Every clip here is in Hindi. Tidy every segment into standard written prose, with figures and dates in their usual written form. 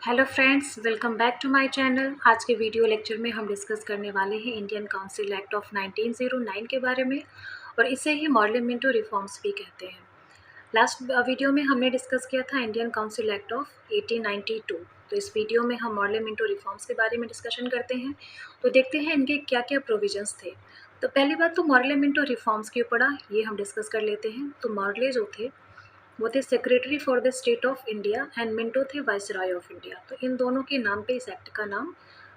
Hello friends, welcome back to my channel. आज के वीडियो लेक्चर में हम डिस्कस करने वाले हैं इंडियन काउंसिल एक्ट ऑफ 1909 के बारे में, और इसे ही पार्लियामेंट्री रिफॉर्म्स भी कहते हैं। लास्ट वीडियो में हमने डिस्कस किया था इंडियन काउंसिल एक्ट ऑफ 1892। तो इस वीडियो में हम पार्लियामेंट्री रिफॉर्म्स के बारे में डिस्कशन करते हैं। तो देखते हैं इनके क्या क्या प्रोविजंस थे। तो पहली बात तो पार्लियामेंट्री रिफॉर्म्स के ऊपर ये हम डिस्कस कर लेते हैं। तो मॉर्ले जो थे वो थे secretary for the state of India and Minto थे वाइसरॉय ऑफ इंडिया। तो इन दोनों के नाम पे इस एक्ट का नाम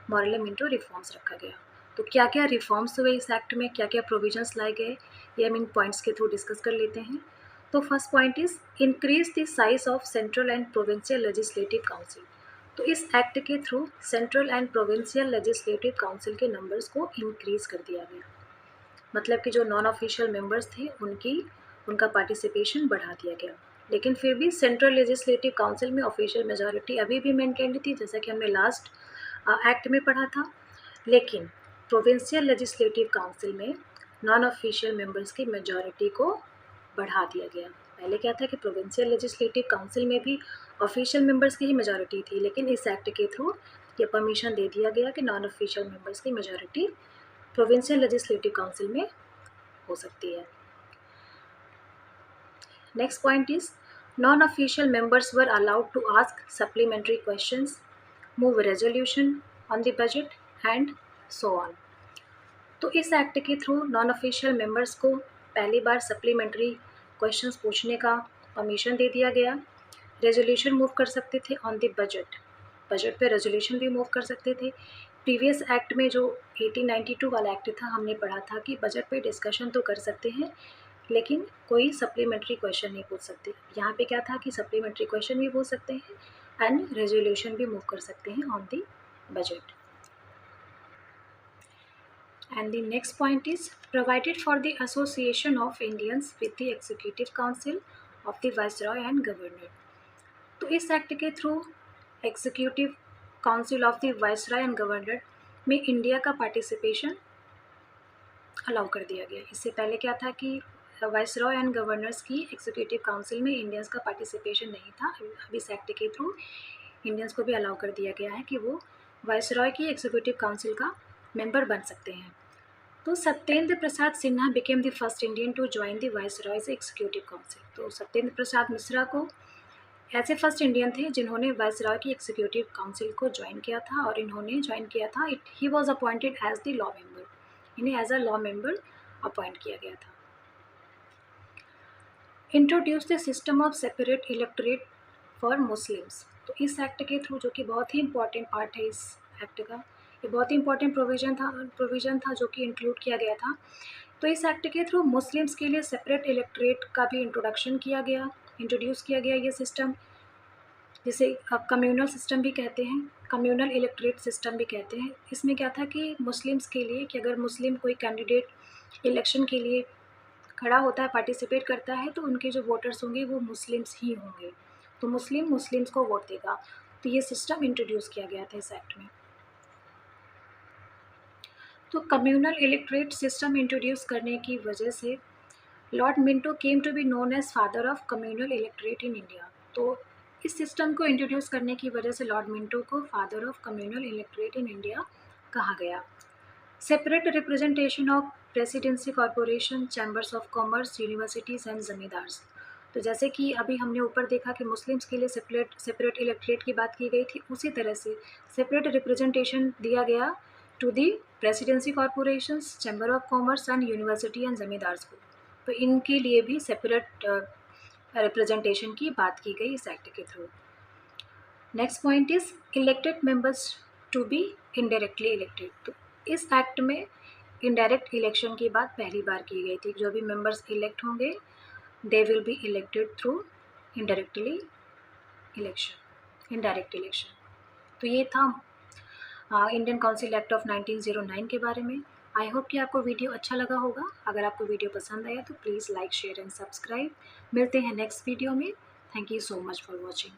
मॉरले मिंटो रिफॉर्म्स रखा गया। तो क्या क्या रिफॉर्म्स हुए इस एक्ट में, क्या क्या प्रोविजंस लाए गए, ये हम इन पॉइंट्स के थ्रू डिस्कस कर लेते हैं। तो first point is increase the size of central and provincial legislative council. तो इस एक्ट के through central and provincial legislative council के नंबर्स को इंक्रीज कर दिया गया। मतलब कि जो नॉन ऑफिशियल मेंबर्स थे उनका पार्टिसिपेशन बढ़ा दिया गया। लेकिन फिर भी सेंट्रल लेजिस्लेटिव काउंसिल में ऑफिशियल मेजॉरिटी अभी भी मेंटेन्ड थी, जैसा कि हमने लास्ट एक्ट में पढ़ा था। लेकिन प्रोविंशियल लेजिस्लेटिव काउंसिल में नॉन ऑफिशियल मेंबर्स की मेजॉरिटी को बढ़ा दिया गया। पहले क्या था कि प्रोविंशियल लेजिस्लेटिव काउंसिल में भी ऑफिशियल मेंबर्स की ही मेजॉरिटी थी, लेकिन इस एक्ट के थ्रू ये परमिशन दे दिया गया कि नॉन ऑफिशियल मेंबर्स की मेजॉरिटी प्रोविंशियल लेजिस्लेटिव काउंसिल में हो सकती है। Next point is non-official members were allowed to ask supplementary questions, move resolution on the budget and so on. तो इस एक्ट के थ्रू नॉन ऑफिशियल मेंबर्स को पहली बार सप्लीमेंट्री क्वेश्चंस पूछने का परमिशन दे दिया गया। रेजोल्यूशन मूव कर सकते थे ऑन द बजट पे रेजोल्यूशन भी मूव कर सकते थे। प्रीवियस एक्ट में जो 1892 वाला एक्ट था, हमने पढ़ा था कि बजट पे डिस्कशन तो कर सकते हैं लेकिन कोई सप्लीमेंट्री क्वेश्चन नहीं पूछ सकते। यहाँ पे क्या था कि सप्लीमेंट्री क्वेश्चन भी पूछ सकते हैं एंड रेजोल्यूशन भी मूव कर सकते हैं on the budget. And the next point is provided for the association of Indians with the Executive Council of the Viceroy and Governor. तो इस एक्ट के through executive council of the viceroy and governor में इंडिया का पार्टिसिपेशन अलाउ कर दिया गया। इससे पहले क्या था कि वाइसरॉय एंड गवर्नर्स की एग्जीक्यूटिव काउंसिल में इंडियंस का पार्टिसिपेशन नहीं था। अब इस एक्ट के थ्रू इंडियंस को भी अलाउ कर दिया गया है कि वो वाइसरॉय की एग्जीक्यूटिव काउंसिल का मेंबर बन सकते हैं। तो Satyendra Prasad Sinha became the first Indian to join the viceroy's executive council. तो सत्येंद्र प्रसाद मिश्रा को ऐसे फर्स्ट इंडियन थे जिन्होंने वाइसरॉय की एग्जीक्यूटिव काउंसिल को ज्वाइन किया था, और इन्होंने ज्वाइन किया था, he was appointed as the law member. इन्हें as a law member appoint किया गया था। Introduce the system of separate electorate for Muslims. तो इस एक्ट के थ्रू, जो कि बहुत ही इंपॉर्टेंट पार्ट है इस एक्ट का, ये बहुत ही इंपॉर्टेंट प्रोविजन था जो कि इंक्लूड किया गया था। तो इस एक्ट के थ्रू मुस्लिम्स के लिए सेपरेट इलेक्टोरेट का भी इंट्रोड्यूस किया गया ये सिस्टम, जिसे कम्यूनल सिस्टम भी कहते हैं, कम्यूनल इलेक्टोरेट सिस्टम भी कहते हैं। इसमें क्या था कि मुस्लिम्स के लिए कि अगर मुस्लिम कोई कैंडिडेट इलेक्शन के लिए खड़ा होता है, पार्टिसिपेट करता है, तो उनके जो वोटर्स होंगे वो मुस्लिम्स ही होंगे। तो मुस्लिम्स को वोट देगा। तो ये सिस्टम इंट्रोड्यूस किया गया था इस एक्ट में। तो कम्यूनल इलेक्टोरेट सिस्टम इंट्रोड्यूस करने की वजह से Lord Minto came to be known as father of communal electorate in India. तो इस सिस्टम को इंट्रोड्यूस करने की वजह से लॉर्ड मिंटो को father of communal electorate in India कहा गया। Separate representation of presidency corporation, chambers of commerce, universities and zamindars. तो जैसे कि अभी हमने ऊपर देखा कि मुस्लिम्स के लिए सेपरेट इलेक्टोरेट की बात की गई थी, उसी तरह से सेपरेट रिप्रेजेंटेशन दिया गया to the presidency corporations, chamber of commerce and university and zamindars को। तो इनके लिए भी सेपरेट रिप्रेजेंटेशन की बात की गई इस एक्ट के थ्रू। Next point is elected members to be indirectly elected. तो इस एक्ट में इनडायरेक्ट इलेक्शन की बात पहली बार की गई थी। जो भी मेंबर्स इलेक्ट होंगे they will be elected through indirect election. तो ये था इंडियन काउंसिल एक्ट ऑफ 1909 के बारे में। आई होप कि आपको वीडियो अच्छा लगा होगा। अगर आपको वीडियो पसंद आया तो please like, share and subscribe. मिलते हैं नेक्स्ट वीडियो में। Thank you so much for watching.